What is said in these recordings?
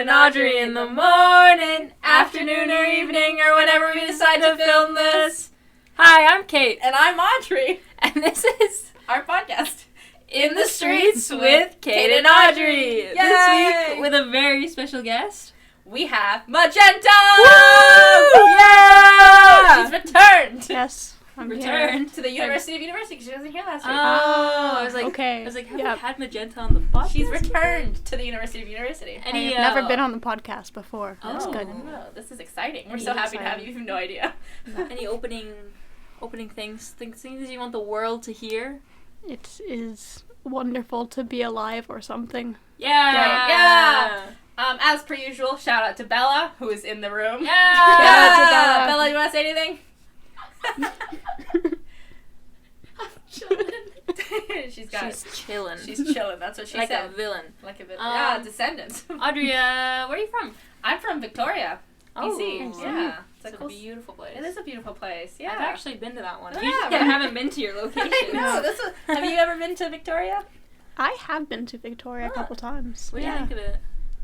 and Audrey in the morning, afternoon or evening, or whenever we decide to film this. Hi, I'm Kate. And I'm Audrey. And this is our podcast, In the Streets with Kate and Audrey. Yay! This week with a very special guest. We have Magenta! Woo! Yeah! She's returned! Yes. I'm Returned to the University of University because she wasn't here last week. Oh, I was like, okay. have we had Magenta on the podcast? She's returned to the University of University. I have never been on the podcast before. That's good. Oh, this is exciting. We're so happy to have you. You have no idea. Any opening things you want the world to hear? It is wonderful to be alive or something. Yeah. As per usual, shout out to Bella, who is in the room. Yeah. Shout out to Bella. Bella, you want to say anything? I'm chilling. She's chilling. She's chilling. That's what she like said. A villain. Like a villain. Descendants. Audrey, where are you from? I'm from Victoria, BC. Yeah. It's a beautiful place. It is a beautiful place. Yeah. I've actually been to that one. Yeah, Usually I haven't been to your location. I know. Have you ever been to Victoria? I have been to Victoria a couple times. What do you think of it?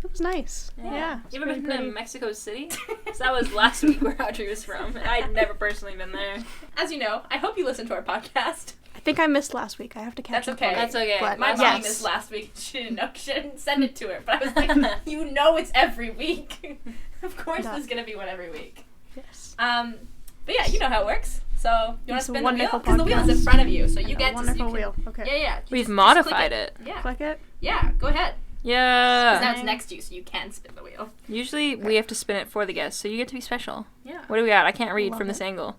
It was nice. Yeah. You ever been to Mexico City? Because that was last week where Audrey was from. I'd never personally been there. As you know, I hope you listened to our podcast. I think I missed last week. I have to catch up. That's okay. But my mom missed last week. She didn't know. She didn't send it to her. But I was like, you know it's every week. Of course there's going to be one every week. Yes. But yeah, you know how it works. So you want to spin the wheel? Podcast. Because the wheel is in front of you, so you get wonderful wheel. Okay. Yeah. We've modified it. Yeah. Click it. Yeah, go ahead. Yeah. Because now it's next to you, so you can spin the wheel. Usually we have to spin it for the guests, so you get to be special. Yeah. What do we got? I can't read from this angle.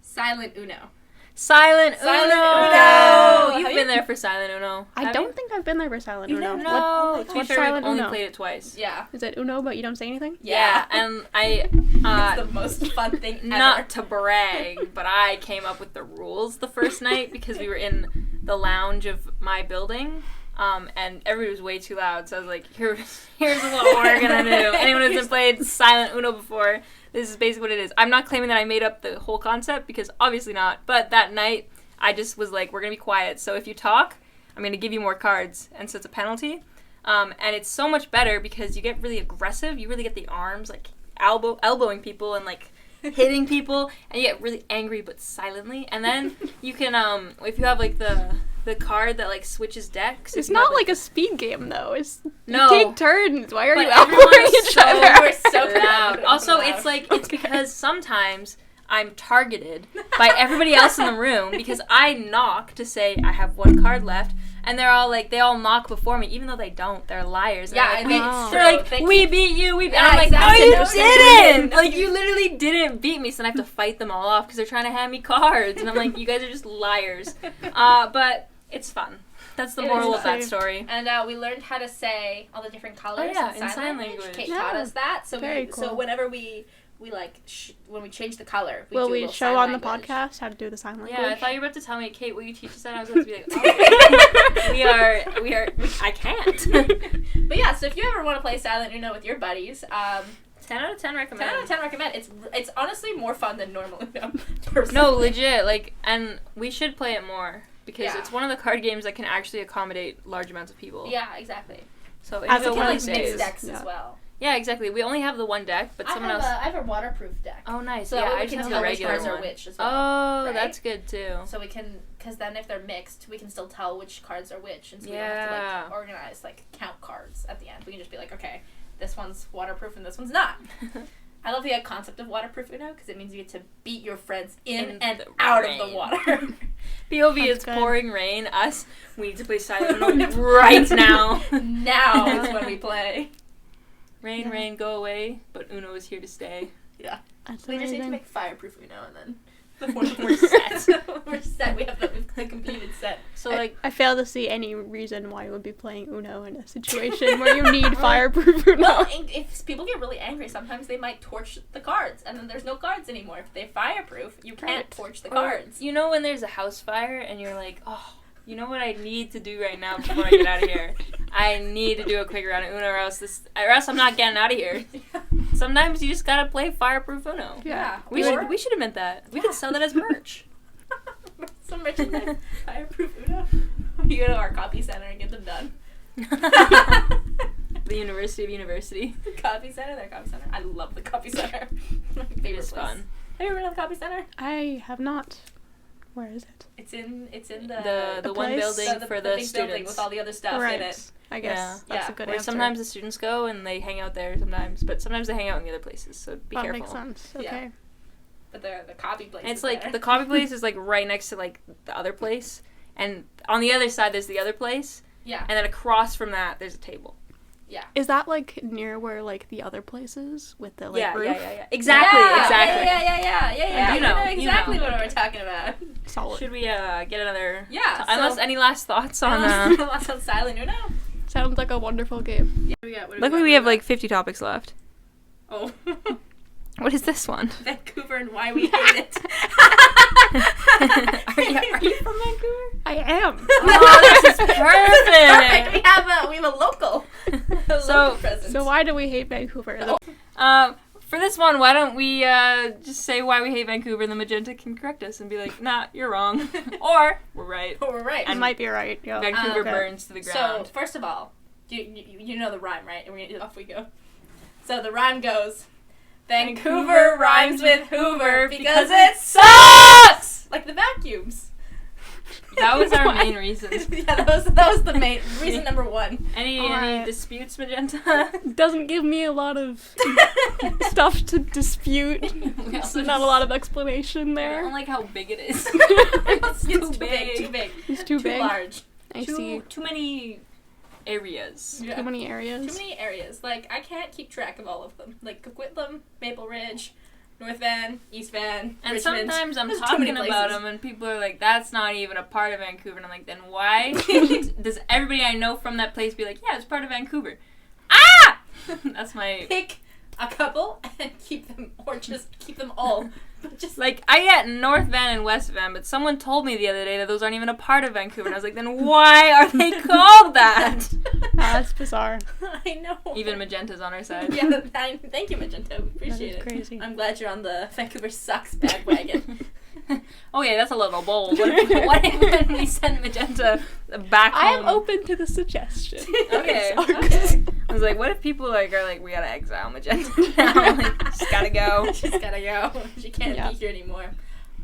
Silent Uno. Silent Uno! You've been there for Silent Uno. I don't think I've been there for Silent Uno. No. To be fair, Silent we've only Uno? played it twice. Yeah. Is it Uno, but you don't say anything? Yeah, and I... it's the most fun thing ever. Not to brag, but I came up with the rules the first night because we were in the lounge of my building. And everybody was way too loud, so I was like, here's what we're gonna do. Anyone who's played Silent Uno before, this is basically what it is. I'm not claiming that I made up the whole concept, because obviously not, but that night, I just was like, we're gonna be quiet, so if you talk, I'm gonna give you more cards, and so it's a penalty. And it's so much better because you get really aggressive, you really get the arms, like, elbowing people and, like, hitting people, and you get really angry but silently, and then you can, if you have, like, the card that, like, switches decks. It's not like a speed game, though. You No. take turns. Why are you everyone elbowing is each so other? We're so loud. Also, loud. it's because sometimes I'm targeted by everybody else in the room because I knock to say I have one card left, and they're all like, they all knock before me, even though they don't. They're liars. Yeah, they're like, we beat you, and I'm like, exactly. no, you didn't! Like, you literally didn't beat me, so then I have to fight them all off because they're trying to hand me cards, and I'm like, you guys are just liars. But it's fun. That's the moral of that story. And we learned how to say all the different colors in sign language. Kate taught us that. So so whenever we like when we change the color, we show on the podcast how to do the sign language. Yeah, I thought you were about to tell me, Kate, will you teach us that? I was about to be like, oh, we are. I can't. But yeah, so if you ever want to play Silent Uno with your buddies, 10 out of 10 recommend. 10 out of 10 recommend. It's honestly more fun than normal Uno. Personally. No, legit. Like, and we should play it more. Because it's one of the card games that can actually accommodate large amounts of people. Yeah, exactly. So as it can mix decks as well. Yeah, exactly. We only have the one deck, but someone else. I have a waterproof deck. Oh, nice. So yeah, I just have the regular one. Which cards are which as well. Oh, right? that's good too. So we can, because then if they're mixed, we can still tell which cards are which, and so we don't have to like organize, like count cards at the end. We can just be like, okay, this one's waterproof and this one's not. I love the concept of waterproof Uno because it means you get to beat your friends in and out of the water. POV is pouring rain. Us, we need to play Silent Uno right now. Now is when we play. Rain, rain, go away, but Uno is here to stay. Yeah. That's we amazing. just need to make fireproof Uno and then we're set. We're set. We have the completed set. So like, I fail to see any reason why you would be playing Uno in a situation where you need fireproof Uno. Well, if people get really angry, sometimes they might torch the cards, and then there's no cards anymore. If they're fireproof, you can't torch the cards. You know when there's a house fire and you're like, oh, you know what I need to do right now before I get out of here? I need to do a quick round of Uno, or else I'm not getting out of here. Sometimes you just gotta play fireproof Uno. Yeah. We should invent that. We could sell that as merch. Some merchandise. Fireproof Uno. You go to our copy center and get them done. the University of University. The Coffee Center, their Coffee Center. I love the Coffee Center. My favorite It is place. fun. Have you ever been to the Coffee Center? I have not. Where is it? It's in The one place? building for the big students. building with all the other stuff right. in it. I guess that's Yeah. a good Where answer. sometimes the students go and they hang out there sometimes, but sometimes they hang out in the other places, so be that careful. makes sense. Yeah. Okay. But the coffee place. And it's is like there. the coffee place is like right next to like the other place, and on the other side there's the other place, Yeah. and then across from that there's a table. Is that like near where like the other places with the like roof? Yeah. Exactly. Yeah. You know, exactly you know. what we're talking about. Solid. Should we get another? Yeah. Unless any last thoughts on? Lots on Silent Uno. Sounds like a wonderful game. Yeah, we got. Luckily, we have like 50 topics left. Oh. What is this one? Vancouver and why we hate it. Are you from Vancouver? I am. Oh, this is perfect. We have a local. So- presence. So why do we hate Vancouver? For this one, why don't we just say why we hate Vancouver, and then Magenta can correct us and be like, nah, you're wrong. Or, we're right. Oh, we're right. I might be right. Yeah. Vancouver Okay. burns to the So ground. first of all, you know the rhyme, right? And off we go. So the rhyme goes, Vancouver rhymes with Hoover because it sucks! Like the vacuums. That was our main reason. Yeah, that was the main reason number one. Any Alright. disputes, Magenta? Doesn't give me a lot of stuff to dispute. We There's also not a lot of explanation I there. don't like how big it is. It's too too big. Too big. It's too big. large. I see. Too many areas. Yeah. Too many Too areas. many areas. Like, I can't keep track of all of them. Like, Coquitlam, Maple Ridge, North Van, East Van, And Richmond. sometimes I'm There's too many talking about places. them, and people are like, "That's not even a part of Vancouver." And I'm like, "Then why does everybody I know from that place be like, yeah, it's part of Vancouver?" Ah! That's my Pick a couple and keep them, or just keep them all. But just like. I get North Van and West Van, but someone told me the other day that those aren't even a part of Vancouver, and I was like, "Then why are they called that?" That's bizarre. I know. Even Magenta's on our side. Yeah, thank you, Magenta. We appreciate That is it. crazy. I'm glad you're on the Vancouver sucks bandwagon. Okay, that's a little bold. What if when we send Magenta back I home? am open to the suggestion. Okay. Okay. I was like, what if people are like, we gotta exile Magenta now? Like, just gotta go. She's gotta go. She can't Yeah. be here anymore.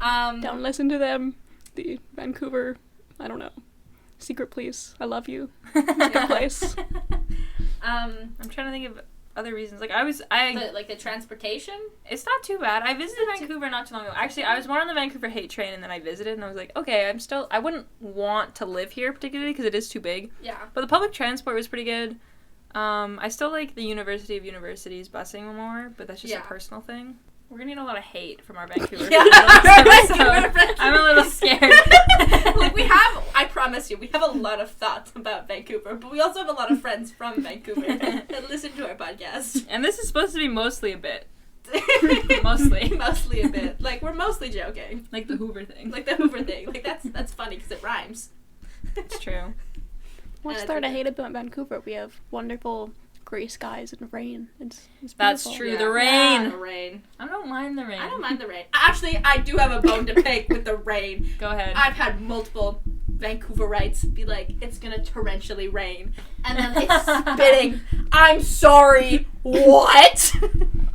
Don't listen to them. The Vancouver, I don't know. Secret police. I love you. Good place. I'm trying to think of other reasons. Like The transportation. it's not too bad. I visited Vancouver not too long ago. Actually, I was more on the Vancouver hate train, and then I visited, and I was like, okay, I wouldn't want to live here particularly because it is too big. Yeah. But the public transport was pretty good. I still like the University of Universities busing more, but that's just Yeah. a personal thing. We're gonna get a lot of hate from our Vancouver Yeah. fans on this episode. I'm a little scared. Like I promise you, we have a lot of thoughts about Vancouver, but we also have a lot of friends from Vancouver that listen to our podcast. And this is supposed to be mostly a bit. Mostly. Mostly a bit. Like, we're mostly joking. Like the Hoover thing. Like the Hoover thing. Like, that's funny because it rhymes. It's true. What's And there to it's- hate about Vancouver? We have wonderful gray skies and rain. It's That's beautiful. true. The rain. Yeah, the rain. I don't mind the rain. I don't mind the rain. Actually, I do have a bone to pick with the rain. Go ahead. I've had multiple Vancouverites be like, it's gonna torrentially rain. And then it's spitting. I'm sorry. What?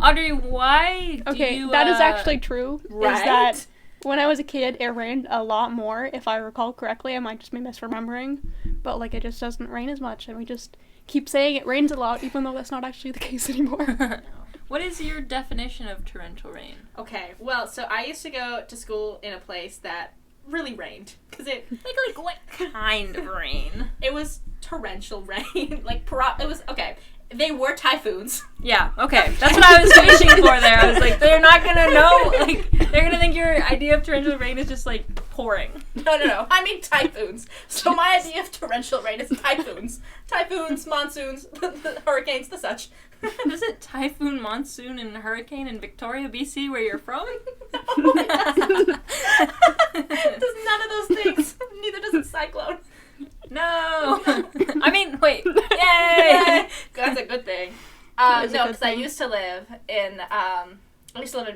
Audrey, why do Okay, you, that is actually true. Right? Is that when I was a kid, it rained a lot more. If I recall correctly, I might just be misremembering, but like it just doesn't rain as much, and we just keep saying it rains a lot, even though that's not actually the case anymore. What is your definition of torrential rain? Okay, well, so I used to go to school in a place that really rained. Because it Like what kind of rain? it was torrential rain. Like, it was, okay, they were typhoons. Yeah, okay. That's what I was wishing for there. I was like, they're not gonna know. Like, they're gonna think your idea of torrential rain is just like pouring. No. I mean typhoons. So my idea of torrential rain is typhoons. Typhoons, monsoons, the hurricanes, the such. Is it typhoon, monsoon, and hurricane in Victoria, BC, where you're from? No, it doesn't. It does none of those things. Neither does a cyclone. No. I mean, wait. Yay! That's a good thing. That is a No, good because I thing. used to live in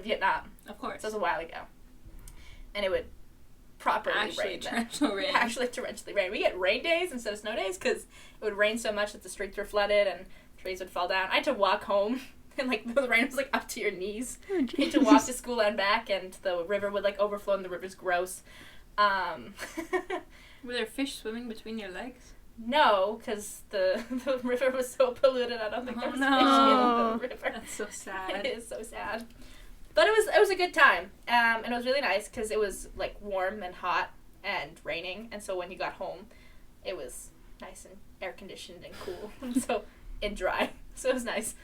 Vietnam. Of course. So it was a while ago. And it would properly Actually, rain. Then. torrential rain. Actually torrentially rain. We get rain days instead of snow days because it would rain so much that the streets were flooded and trees would fall down. I had to walk home, and like the rain was like up to your knees. Oh, I had to walk to school and back, and the river would like overflow, and the river's gross. Were there fish swimming between your legs? No, because the river was so polluted. I don't think there was fish in the river. That's so sad. It is so sad. But it was a good time, and it was really nice because it was like warm and hot and raining, and so when you got home, it was nice and air conditioned and cool, and dry. So it was nice.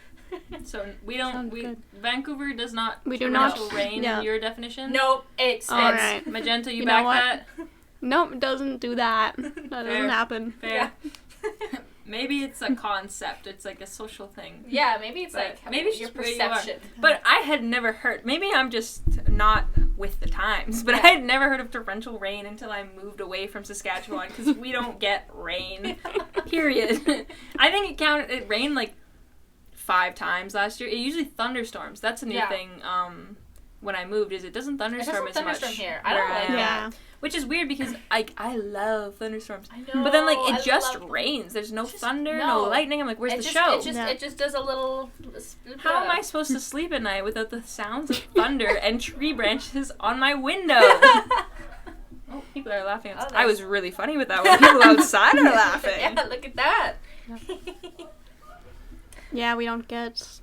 So Good. Vancouver does not We do not rain in your definition? No, it's Alright. Magenta, you know back what? that? Nope, it doesn't do that. That doesn't happen. Fair. Maybe it's a concept. It's like a social thing. Yeah, maybe it's But like maybe it's your just where you are. perception. But I had never heard. Maybe I'm just not with the times. But I had never heard of torrential rain until I moved away from Saskatchewan because we don't get rain. Period. I think it rained like 5 times last year. It usually thunderstorms. That's a new thing. When I moved, is it doesn't thunderstorm as much here. I don't like that. Yeah. Which is weird because I love thunderstorms. I know. But then like it I just love rains. There's no Just- thunder, no. no lightning. I'm like, where's the show? It just does a little. How am I supposed to sleep at night without the sounds of thunder and tree branches on my window? Oh, people are laughing. Oh, I was really funny with that one. People outside are laughing. Yeah, look at that. Yeah, we don't get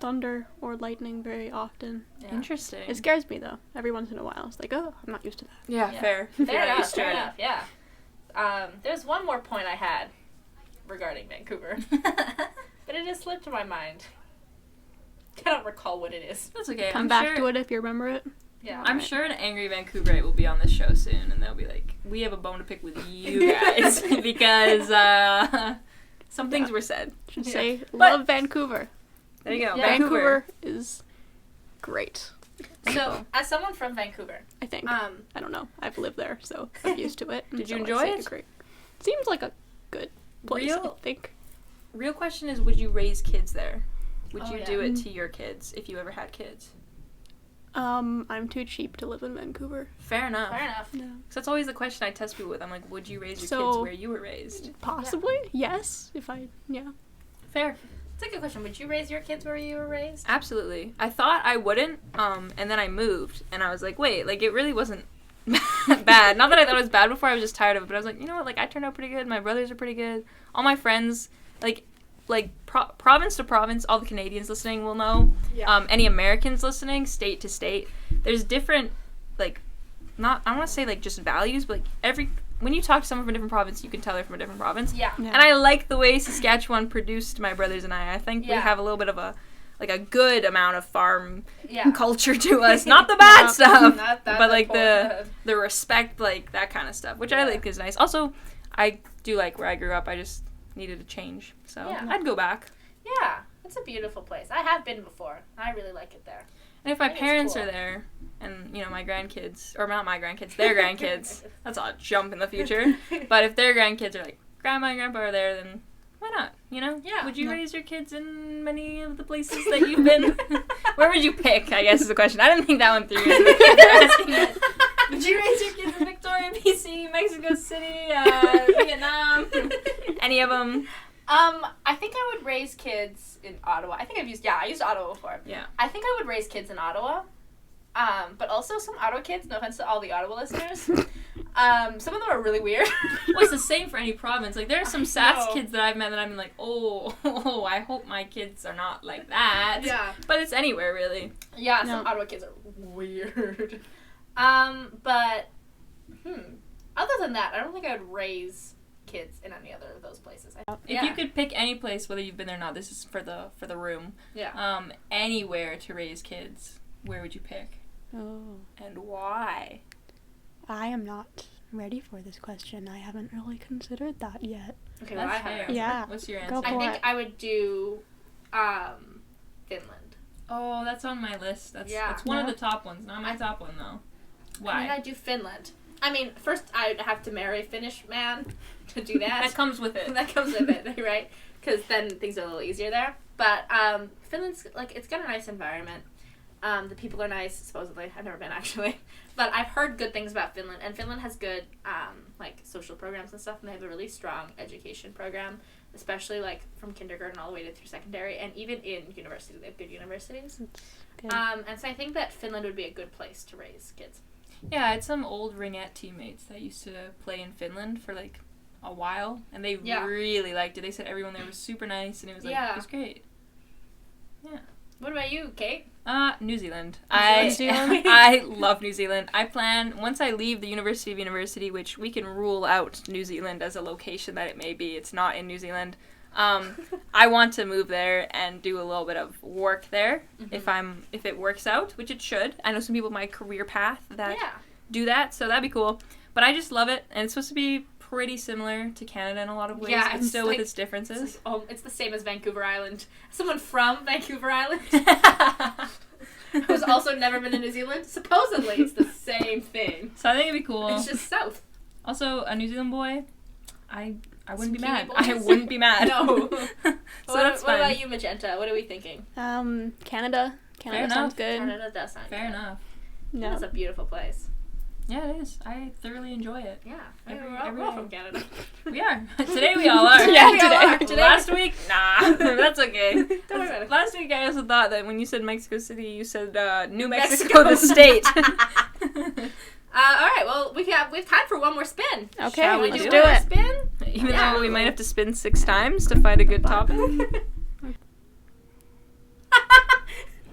thunder or lightning very often. Yeah. Interesting. It scares me though. Every once in a while, it's like, oh, I'm not used to that. Yeah, Yeah. fair. Fair enough. used to Fair it. enough. Yeah. There's one more point I had regarding Vancouver, but it just slipped my mind. Cannot recall what it is. That's okay. Come I'm back sure, to it if you remember it. Yeah. I'm sure an angry Vancouverite will be on this show soon, and they'll be like, "We have a bone to pick with you guys because some things were said." Should Yeah. say, But- love Vancouver. There you go. Yeah. Vancouver is great. So, as someone from Vancouver, I think. um, I don't know. I've lived there, so I'm used to it. Did you so I'd enjoy say it? it's great. Seems like a good place, I Real- think. Real question is, would you raise kids there? Would Oh, you yeah. do it to your kids if you ever had kids? I'm too cheap to live in Vancouver. Fair enough. fair enough. No. So that's always the question I test people with. I'm like, would you raise your So- kids where you were raised? Possibly, yes. If I, yeah. Fair. It's a good question. Would you raise your kids where you were raised? Absolutely. I thought I wouldn't, and then I moved, and I was like, wait, like, it really wasn't bad. Not that I thought it was bad before, I was just tired of it, but I was like, you know what, like, I turned out pretty good, my brothers are pretty good, all my friends, province to province, all the Canadians listening will know, any Americans listening, state to state, there's different, like, not, I don't want to say, like, just values, but, like, when you talk to someone from a different province, you can tell they're from a different province. Yeah. Yeah. And I like the way Saskatchewan produced my brothers and I. I think we Yeah. have a little bit of a good amount of farm Yeah. culture to us. Not the bad Yeah. stuff, Not that but like important. the respect, like that kind of stuff, which I Yeah. like is nice. Also, I do like where I grew up. I just needed a change, so Yeah. I'd go back. Yeah. It's a beautiful place. I have been before. I really like it there. And if my I think it's parents cool. are there, and my grandkids, or not my grandkids, their grandkids, that's a jump in the future. But if their grandkids are like, grandma and grandpa are there, then why not? Yeah. Would you Yeah. raise your kids in many of the places that you've been? Where would you pick, I guess is the question. I didn't think that one through. Would you raise your kids in Victoria, BC, Mexico City, Vietnam? Any of them? I think I would raise kids in Ottawa. I think I used Ottawa before. Yeah. I think I would raise kids in Ottawa. But also some Ottawa kids, no offense to all the Ottawa listeners. Some of them are really weird. Well, it's the same for any province. Like, there are some Sats know. kids that I've met that I'm like, oh, I hope my kids are not like that. Yeah. But it's anywhere, really. Yeah, No. some Ottawa kids are weird. But, other than that, I don't think I would raise kids in any other of those places. If you could pick any place, whether you've been there or not, this is for the room. Yeah. Anywhere to raise kids, where would you pick? Oh. And why? I am not ready for this question. I haven't really considered that yet. Okay, well, I That's have. fair. Yeah. What's your Go answer? I for think it. I would do, Finland. Oh, that's on my list. That's Yeah. one of Yeah. the top ones. Not my top one, though. I think Why? I'd do Finland. I mean, first I'd have to marry a Finnish man to do that. That comes with it. That comes with it, right? Because then things are a little easier there. But Finland's, like, it's got a nice environment. The people are nice, supposedly. I've never been, actually. But I've heard good things about Finland, and Finland has good, like, social programs and stuff, and they have a really strong education program, especially, like, from kindergarten all the way to through secondary, and even in university. They have good universities. Good. And so I think that Finland would be a good place to raise kids. Yeah, I had some old ringette teammates that used to play in Finland for, like, a while, and they really liked it. They said everyone there was super nice, and it was, like, it was great. Yeah. What about you, Kate? New Zealand. New Zealand? I love New Zealand. I plan, once I leave the University of University, which we can rule out New Zealand as a location that it may be, it's not in New Zealand, I want to move there and do a little bit of work there, if it works out, which it should. I know some people in my career path that do that, so that'd be cool. But I just love it, and it's supposed to be pretty similar to Canada in a lot of ways, but still with its differences. It's the same as Vancouver Island. Someone from Vancouver Island who's also never been to New Zealand. Supposedly, it's the same thing. So I think it'd be cool. It's just south. Also, a New Zealand boy, I wouldn't be mad. Boys? I wouldn't be mad. No. So that's fun. What about you, Magenta? What are we thinking? Canada. Canada sounds good. Canada does sound good. Fair enough. No. It's a beautiful place. Yeah, it is. I thoroughly enjoy it. Yeah. Every we're all day. from Canada. We are. Today we all are. Yeah, today. Last week, nah. That's okay. Don't worry about it. Last week I also thought that when you said Mexico City, you said New Mexico, the state. All right. Well, we have time for one more spin. Okay, Shall we let's do do it? it. Spin. Even though we might have to spin 6 times to find a good topic.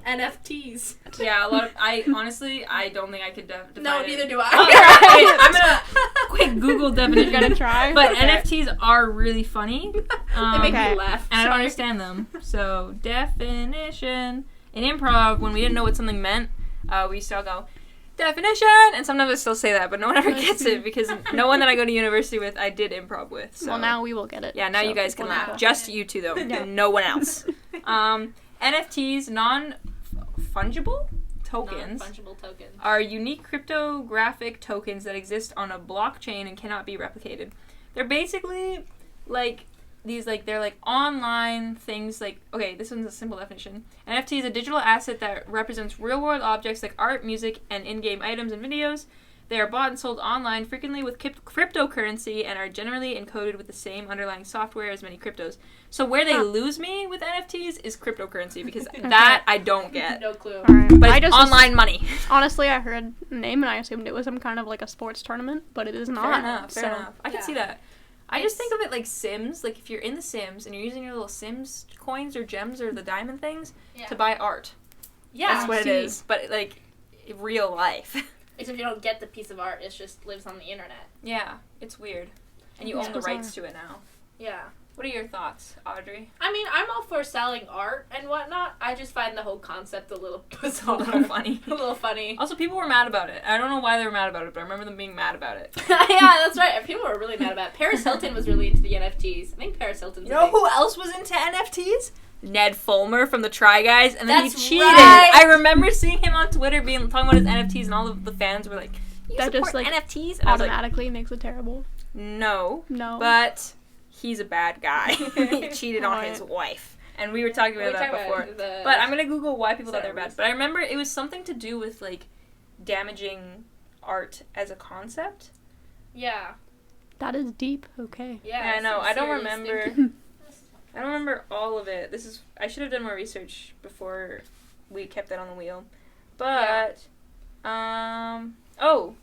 NFTs. Yeah, a lot of. I don't think I could define No, it. neither do I. Oh, wait, I'm gonna quick Google definition. You're gonna try? But Okay. NFTs are really funny. They make Okay. me laugh. And I don't Sorry. understand them. So, definition. In improv, when we didn't know what something meant, we used to all go, definition! And sometimes I still say that, but no one ever gets it because no one that I go to university with, I did improv with. So. Well, now we will get it. Yeah, now so you guys can people laugh. know. Just you two, though. Yeah. No one else. NFTs, non-fungible tokens, Non-fungible tokens. are unique cryptographic tokens that exist on a blockchain and cannot be replicated. They're basically like these, like, they're like online things. Like, okay, this one's a simple definition. NFT is a digital asset that represents real-world objects like art, music, and in-game items and videos. They are bought and sold online, frequently with cryptocurrency, and are generally encoded with the same underlying software as many cryptos. So where they lose me with NFTs is cryptocurrency, because that I don't get. No clue. Alright. But I it's just online money. Honestly, I heard the name and I assumed it was some kind of like a sports tournament, but it is not. Fair enough. I can see that. I just think of it like Sims. Like, if you're in the Sims and you're using your little Sims coins or gems or the diamond things to buy art. Yeah. That's what it is. But, like, in real life. Except you don't get the piece of art. It just lives on the internet. Yeah. It's weird. And you It's own the bizarre. rights to it now. Yeah. What are your thoughts, Audrey? I mean, I'm all for selling art and whatnot. I just find the whole concept a little A bizarre. little funny. A little funny. Also, people were mad about it. I don't know why they were mad about it, but I remember them being mad about it. Yeah, that's right. People were really mad about it. Paris Hilton was really into the NFTs. I think Paris Hilton's You know who else was into NFTs? Ned Fulmer from the Try Guys, and then That's he cheated. right. I remember seeing him on Twitter talking about his NFTs, and all of the fans were like, "You That support just, like, NFTs?" And I was like, Automatically makes it terrible. "No, No. but he's a bad guy. He cheated on his wife." And we were talking about that before. But I'm gonna Google why people thought they were bad. But I remember it was something to do with, like, damaging art as a concept. Yeah. That is deep. Okay. Yeah. I know. I don't serious remember. thinking. I don't remember all of it. I should have done more research before we kept that on the wheel. But, oh,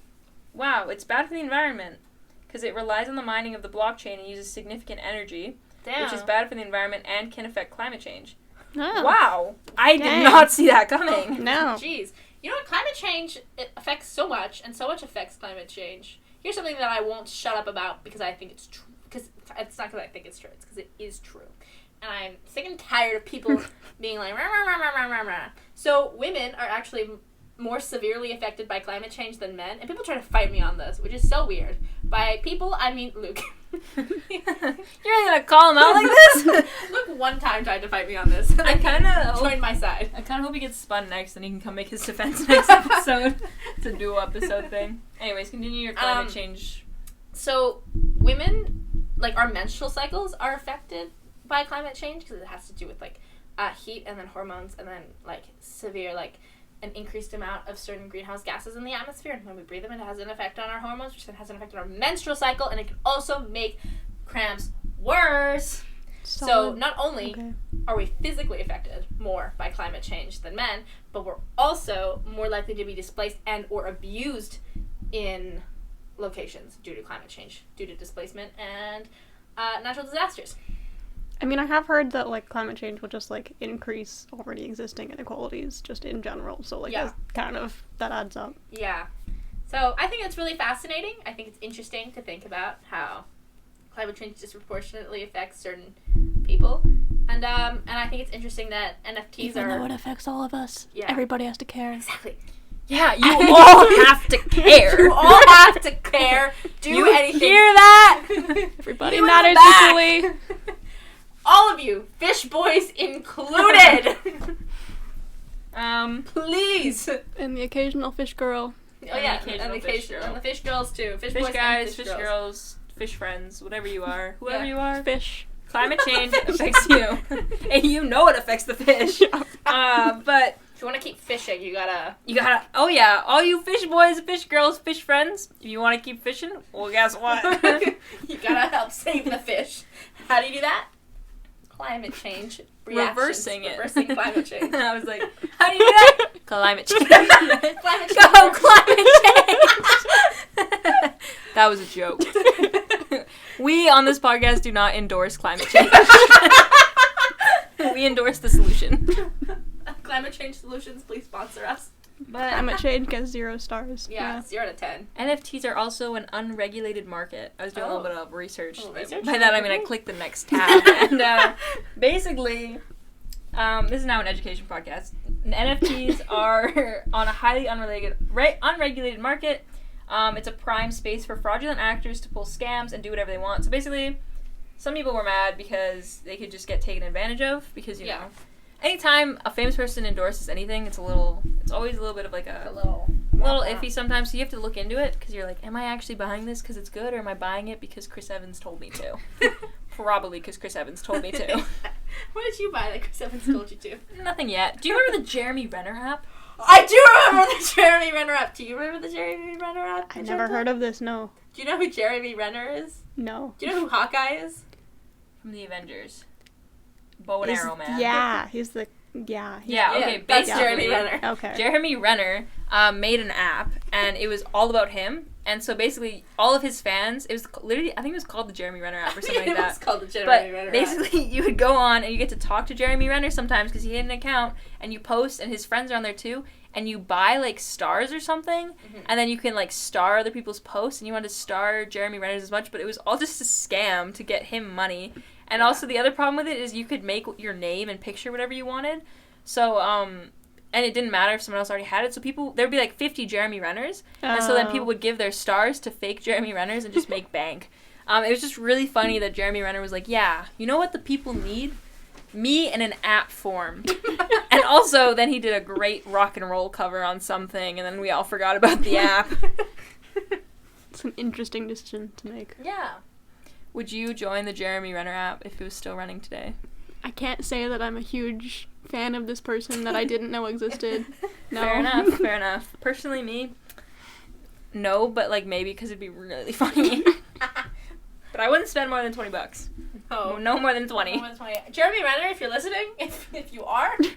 wow, it's bad for the environment because it relies on the mining of the blockchain and uses significant energy, which is bad for the environment and can affect climate change. Oh. Wow, I Dang. did not see that coming. No. Jeez. You know what? Climate change, it affects so much, and so much affects climate change. Here's something that I won't shut up about because I think it's true. Because it's not because I think it's true. It's because it is true. And I'm sick and tired of people being like, rah, rah, rah, rah, rah, rah, rah. So women are actually more severely affected by climate change than men. And people try to fight me on this, which is so weird. By people, I mean Luke. You're really gonna call him out like this? Luke one time tried to fight me on this. I kind of joined my side. I kind of hope he gets spun next, and he can come make his defense next episode. It's a dual episode thing. Anyways, continue your climate change. So women, like, our menstrual cycles are affected by climate change because it has to do with, like, heat and then hormones and then, like, severe, like, an increased amount of certain greenhouse gases in the atmosphere, and when we breathe them, it has an effect on our hormones, which then has an effect on our menstrual cycle, and it can also make cramps worse. So not only are we physically affected more by climate change than men, but we're also more likely to be displaced and or abused in locations due to climate change, due to displacement and natural disasters. I mean, I have heard that, like, climate change will just, like, increase already existing inequalities just in general. So, like, that adds up. Yeah. So I think it's really fascinating. I think it's interesting to think about how climate change disproportionately affects certain people. And I think it's interesting that NFTs Even though it affects all of us. Yeah. Everybody has to care. Exactly. Yeah, you all have to care. You all have to care. Do anything. Hear that? Everybody matters equally. All of you, fish boys included. Please. And the occasional fish girl. Oh yeah, and the fish girls too. Fish boys guys, fish girls, fish friends, whatever you are, whoever you are. Fish. Climate change affects you, and you know it affects the fish. But if you want to keep fishing, you gotta. Oh yeah, all you fish boys, fish girls, fish friends. If you want to keep fishing, well, guess what? You gotta help save the fish. How do you do that? Climate change. Reversing climate change. I was like, how do you do that? Climate change. Climate change. Go climate change. That was a joke. We on this podcast do not endorse climate change. We endorse the solution. Climate change solutions, please sponsor us. But climate change gets 0 stars. Yeah, 0 to 10. NFTs are also an unregulated market. I was doing a little bit of research. Research. By that I mean I clicked the next tab. And basically, this is now an education podcast. NFTs are on a highly unregulated market. It's a prime space for fraudulent actors to pull scams and do whatever they want. So basically, some people were mad because they could just get taken advantage of because, you know, anytime a famous person endorses anything, it's always a little bit of like a little iffy sometimes. So you have to look into it because you're like, am I actually buying this because it's good, or am I buying it because Chris Evans told me to? Probably because Chris Evans told me to. What did you buy that Chris Evans told you to? Nothing yet. Do you remember the Jeremy Renner app? I do remember the Jeremy Renner app. Do you remember the Jeremy Renner app? I've never heard of this, no. Do you know who Jeremy Renner is? No. Do you know who Hawkeye is? From the Avengers. Bow and arrow man. Yeah, he's the... Yeah, okay, basically. That's Jeremy Renner. Okay. Jeremy Renner made an app, and it was all about him. And so basically, all of his fans, it was literally, I think it was called the Jeremy Renner app or something like that. It was called the Jeremy Renner app. Basically, you would go on and you get to talk to Jeremy Renner sometimes because he had an account, and you post, and his friends are on there too, and you buy like stars or something, and then you can like star other people's posts, and you want to star Jeremy Renner's as much, but it was all just a scam to get him money. And also the other problem with it is you could make your name and picture whatever you wanted. So, and it didn't matter if someone else already had it. So there'd be like 50 Jeremy Renners. And so then people would give their stars to fake Jeremy Renners and just make bank. It was just really funny that Jeremy Renner was like, yeah, you know what the people need? Me in an app form. And also, then he did a great rock and roll cover on something, and then we all forgot about the app. It's an interesting decision to make. Yeah. Would you join the Jeremy Renner app if it was still running today? I can't say that I'm a huge fan of this person that I didn't know existed. No. Fair enough. Personally, me, no, but like maybe because it'd be really funny. But I wouldn't spend more than $20. No more than 20. No more than 20. Jeremy Renner, if you're listening, if you are, you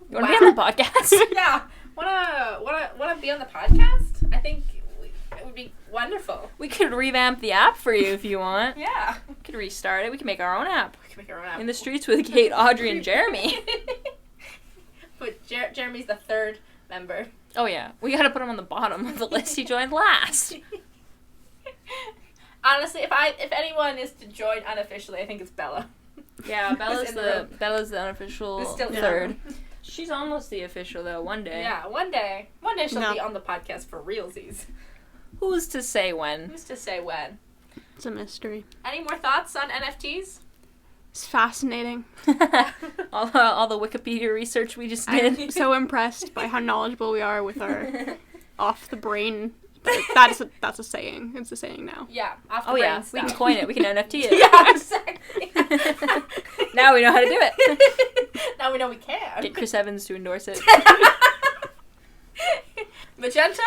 want to be on the podcast? Yeah, wanna be on the podcast? I think it would be wonderful. We could revamp the app for you if you want. Yeah, we could restart it. We can make our own app. In the streets with Kate, Audrey, and Jeremy. But Jeremy's the third member. Oh yeah, we gotta put him on the bottom of the list. He joined last. Honestly, if anyone is to join unofficially, I think it's Bella. Yeah, Bella's the unofficial third. She's almost the official though. One day. Yeah, one day she'll be on the podcast for realsies. Who's to say when? Who's to say when? It's a mystery. Any more thoughts on NFTs? It's fascinating. all the Wikipedia research we just did. I'm so impressed by how knowledgeable we are with our off the brain. That's a saying. It's a saying now. Yeah, off the brain stuff. We can coin it. We can NFT it. Yeah, exactly. Now we know how to do it. Now we know we can. Get Chris Evans to endorse it. Magenta,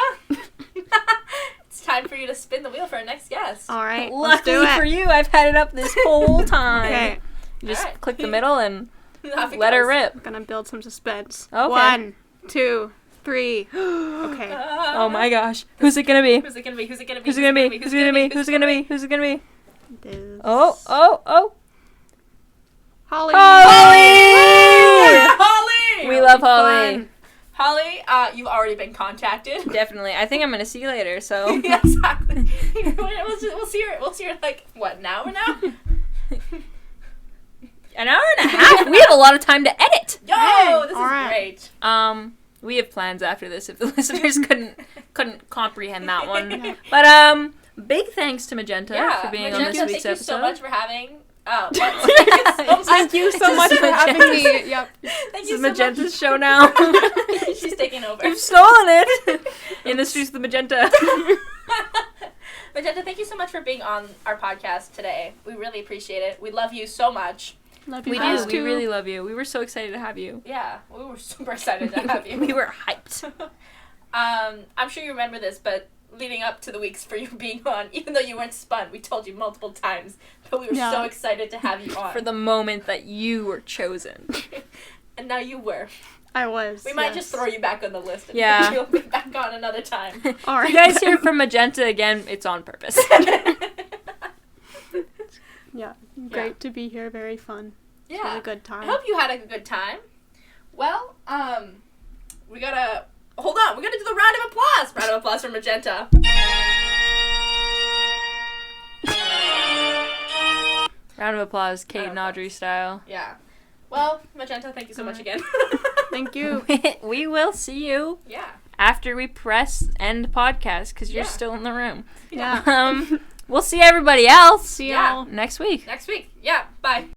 it's time for you to spin the wheel for our next guest. All right, let's do Luckily it. for you, I've had it up this whole time. Okay, You just Alright. click the middle and Off it let her goes. rip. I'm gonna build some suspense. Okay. 1, 2, 3. Okay. Oh my gosh. Who's it gonna be? Who's it gonna be? Who's it gonna be? Who's it gonna be? Who's it gonna be? Who's it gonna be? Who's it gonna be? This- Oh. Holly. Holly! We love Holly. Fun. Holly, you've already been contacted. Definitely. I think I'm gonna see you later, so. Yeah, exactly. We'll see her. We'll see her like what? An hour now? An hour and a half? We have a lot of time to edit. Yo, Hey, this is alright. great. We have plans after this if the listeners couldn't comprehend that one. But big thanks to Magenta Yeah, for being Magenta, on this week's thank episode. you so much for having. What? Thank you so much for having me. Yep. Thank This you is so Magenta's much. show now. She's taking over. You've stolen it. In the streets of the Magenta. Magenta, thank you so much for being on our podcast today. We really appreciate it. We love you so much. Love you We guys do. We too. really love you. We were so excited to have you. Yeah, we were super excited to have you. We were hyped. I'm sure you remember this, but leading up to the weeks for you being on, even though you weren't spun, we told you multiple times that we were Yeah. so excited to have you on. For the moment that you were chosen. And now you were. I was. We might yes. just throw you back on the list and Yeah. you'll be back on another time. All right. If you guys hear from Magenta again, it's on purpose. Yeah. Great to be here. Very fun. It's Yeah. really good I time. hope you had a good time. Well, we gotta hold on. We're gonna do the round of applause. Round of applause for Magenta. Round of applause, Kate Round and of Audrey style. Yeah. Well, Magenta, thank you so much again. Thank you. We will see you Yeah. after we press end podcast because you're Yeah. still in the room. Yeah. We'll see everybody else See Yeah. y'all. next week. Next week. Yeah. Bye.